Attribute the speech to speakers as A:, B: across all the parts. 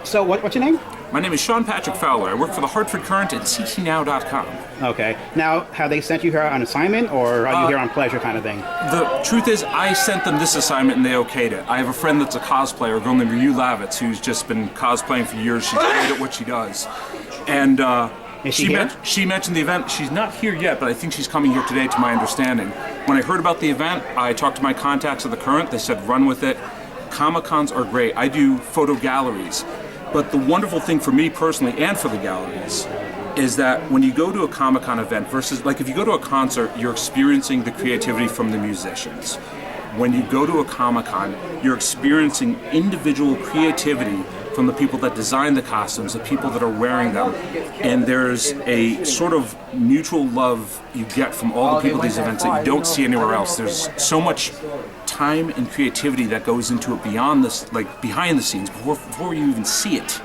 A: So what's your name?
B: My name is Sean Patrick Fowler. I work for the Hartford Current at ctnow.com.
A: Okay. Now, have they sent you here on assignment, or are you here on pleasure kind of thing?
B: The truth is, I sent them this assignment and they okayed it. I have a friend that's a cosplayer, a girl named Ryu Lavitz, who's just been cosplaying for years. She's great at what she does. And
A: Is she here?
B: she mentioned the event. She's not here yet, but I think she's coming here today, to my understanding. When I heard about the event, I talked to my contacts at the Current. They said, run with it. Comic-Cons are great. I do photo galleries. But the wonderful thing for me personally and for the galleries is that when you go to a Comic-Con event versus, like if you go to a concert, you're experiencing the creativity from the musicians. When you go to a Comic-Con, you're experiencing individual creativity from the people that design the costumes, the people that are wearing them. And there's a sort of mutual love you get from all the people at these events that you don't see anywhere else. There's so much time and creativity that goes into it beyond this, like behind the scenes, before you even see it.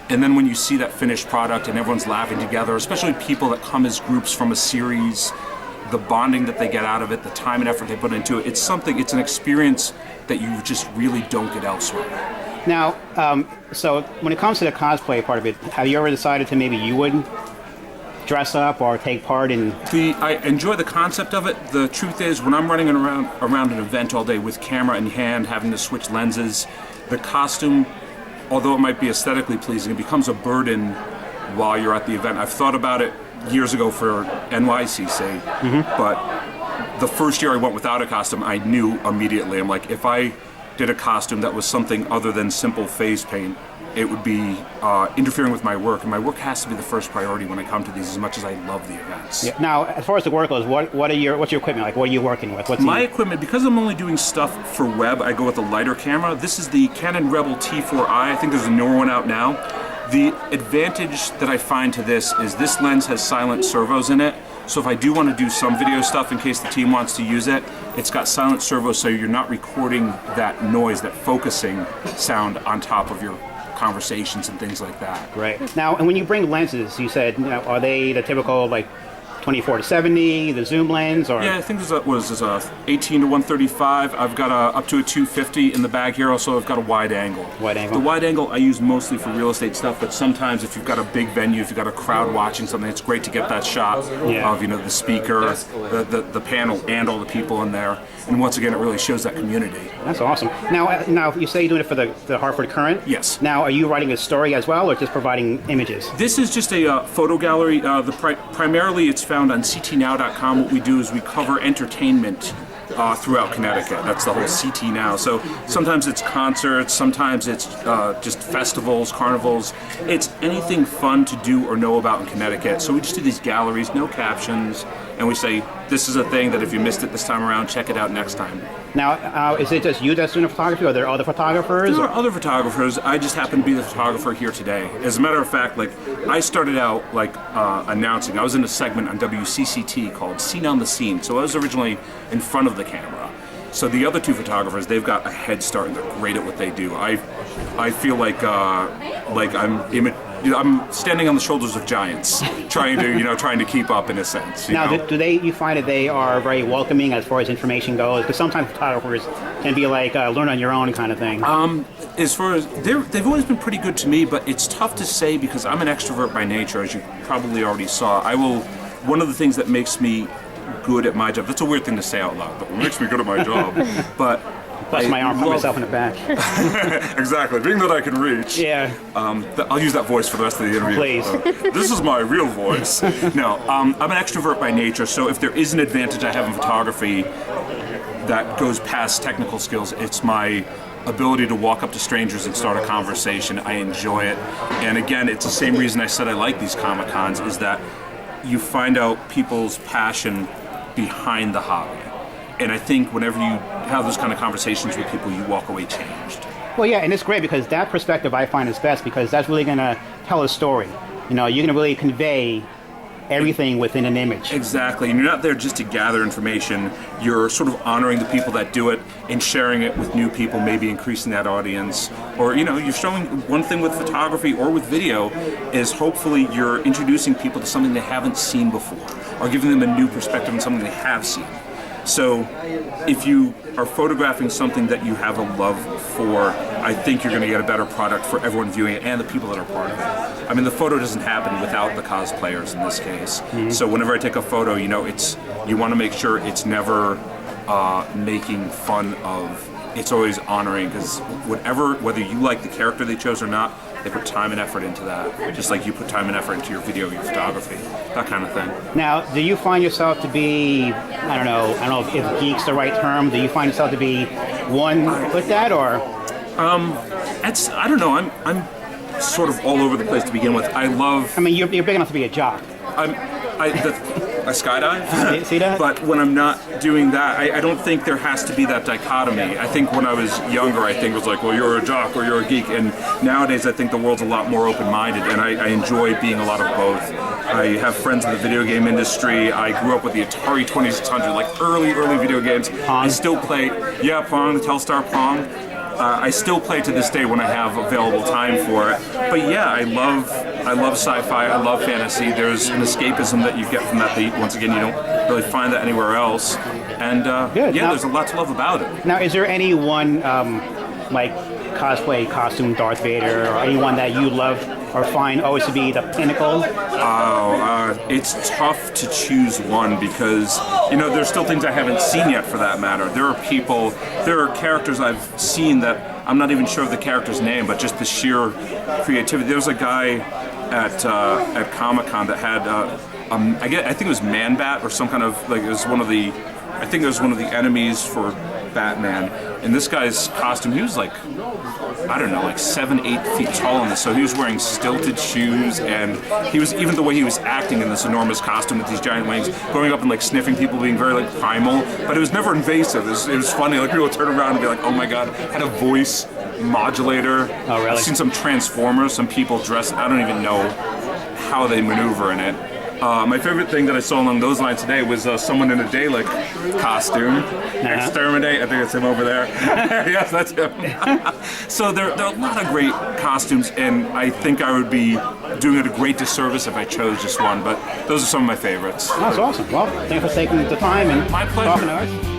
B: And then when you see that finished product and everyone's laughing together, especially people that come as groups from a series, the bonding that they get out of it, the time and effort they put into it, it's an experience that you just really don't get elsewhere.
A: Now, so when it comes to the cosplay part of it, have you ever decided to maybe you would dress up or take part in?
B: I enjoy the concept of it. The truth is, when I'm running around an event all day with camera in hand, having to switch lenses, the costume, although it might be aesthetically pleasing, it becomes a burden while you're at the event. I've thought about it years ago for NYCC, but the first year I went without a costume, I knew immediately. I'm like, if I did a costume that was something other than simple face paint, it would be interfering with my work, and my work has to be the first priority when I come to these, as much as I love the events.
A: Yeah. Now, as far as the work goes, what's your equipment like? What are you working with?
B: My equipment, because I'm only doing stuff for web, I go with a lighter camera. This is the Canon Rebel T4i. I think there's a newer one out now. The advantage that I find to this is this lens has silent servos in it. So if I do want to do some video stuff in case the team wants to use it, it's got silent servos, so you're not recording that noise, that focusing sound on top of your conversations and things like that.
A: Right. Now, and when you bring lenses, you said, are they the typical, like, 24 to 70, the zoom lens, or?
B: Yeah, I think there's a 18 to 135. I've got up to a 250 in the bag here. Also, I've got a wide angle.
A: Wide angle.
B: The wide angle I use mostly for real estate stuff, but sometimes if you've got a big venue, if you've got a crowd watching something, it's great to get that shot of the speaker, the panel, and all the people in there. And once again, it really shows that community.
A: That's awesome. Now you say you're doing it for the Hartford Current?
B: Yes.
A: Now, are you writing a story as well, or just providing images?
B: This is just a photo gallery. Primarily, it's found on ctnow.com. What we do is we cover entertainment throughout Connecticut. That's the whole CT Now. So sometimes it's concerts, sometimes it's just festivals, carnivals. It's anything fun to do or know about in Connecticut. So we just do these galleries, no captions, and we say, this is a thing that if you missed it this time around, check it out next time.
A: Now, is it just you that's doing the photography, or are there other photographers?
B: There are other photographers. I just happen to be the photographer here today. As a matter of fact, I started out announcing. I was in a segment on WCCT called Scene on the Scene. So I was originally in front of the camera. So the other two photographers, they've got a head start and they're great at what they do. I feel like I'm standing on the shoulders of giants, trying to keep up in a sense.
A: Now, do you find that they are very welcoming as far as information goes? Because sometimes photographers can be like learn on your own kind of thing.
B: As far as they've always been pretty good to me, but it's tough to say because I'm an extrovert by nature, as you probably already saw. One of the things that makes me good at my job. That's a weird thing to say out loud, but what makes me good at my job. But
A: bust my arm, put myself in the back.
B: Exactly, being that I can reach.
A: Yeah.
B: I'll use that voice for the rest of the interview.
A: Please.
B: This is my real voice. No, I'm an extrovert by nature, so if there is an advantage I have in photography that goes past technical skills, it's my ability to walk up to strangers and start a conversation. I enjoy it. And again, it's the same reason I said I like these Comic-Cons, is that you find out people's passion behind the hobby. And I think whenever you have those kind of conversations with people, you walk away changed.
A: Well, yeah, and it's great because that perspective I find is best because that's really going to tell a story. You're going to really convey everything within an image.
B: Exactly, and you're not there just to gather information. You're sort of honoring the people that do it and sharing it with new people, maybe increasing that audience. Or, you're showing one thing with photography or with video is hopefully you're introducing people to something they haven't seen before or giving them a new perspective on something they have seen. So if you are photographing something that you have a love for I think you're going to get a better product for everyone viewing it and the people that are part of it. I mean, the photo doesn't happen without the cosplayers in this case. So whenever I take a photo, you know, you want to make sure it's never making fun of. It's always honoring, because whether you like the character they chose or not, they put time and effort into that, just like you put time and effort into your video, your photography, that kind of thing.
A: Now, do you find yourself to be, I don't know if geek's the right term, do you find yourself to be one with that, or?
B: I don't know, I'm sort of all over the place to begin with. I mean,
A: you're big enough to be a jock.
B: I skydive,
A: see that?
B: But when I'm not doing that, I don't think there has to be that dichotomy. I think when I was younger, I think it was like, well, you're a jock or you're a geek, and nowadays I think the world's a lot more open-minded, and I enjoy being a lot of both. I have friends in the video game industry. I grew up with the Atari 2600, like early video games.
A: Pong.
B: I still play, Pong, the Telstar Pong. I still play to this day when I have available time for it. But yeah, I love sci-fi, I love fantasy. There's an escapism that you get from that once again, you don't really find that anywhere else. And
A: Good.
B: yeah,
A: Now,
B: there's a lot to love about it.
A: Now, is there any one, like, cosplay, costume Darth Vader, or anyone that you love or find always to be the pinnacle?
B: It's tough to choose one because, you know, there's still things I haven't seen yet for that matter. There are characters I've seen that I'm not even sure of the character's name, but just the sheer creativity. There was a guy at Comic-Con that had, I think it was Man-Bat or some kind of, like, it was one of the enemies for Batman. And this guy's costume, he was like, I don't know, like 7-8 feet tall in this, so he was wearing stilted shoes, and he was, even the way he was acting in this enormous costume with these giant wings, going up and like sniffing people, being very like primal, but it was never invasive. It was funny, like people would turn around and be like, oh my god, had a voice modulator.
A: Oh, really?
B: I've seen some Transformers, some people dressed, I don't even know how they maneuver in it. My favorite thing that I saw along those lines today was someone in a Dalek costume. Exterminate, I think it's him over there. Yes, that's him. So there are a lot of great costumes, and I think I would be doing it a great disservice if I chose just one, but those are some of my favorites.
A: That's awesome. Well, thanks for taking the time and
B: My pleasure.
A: talking to us.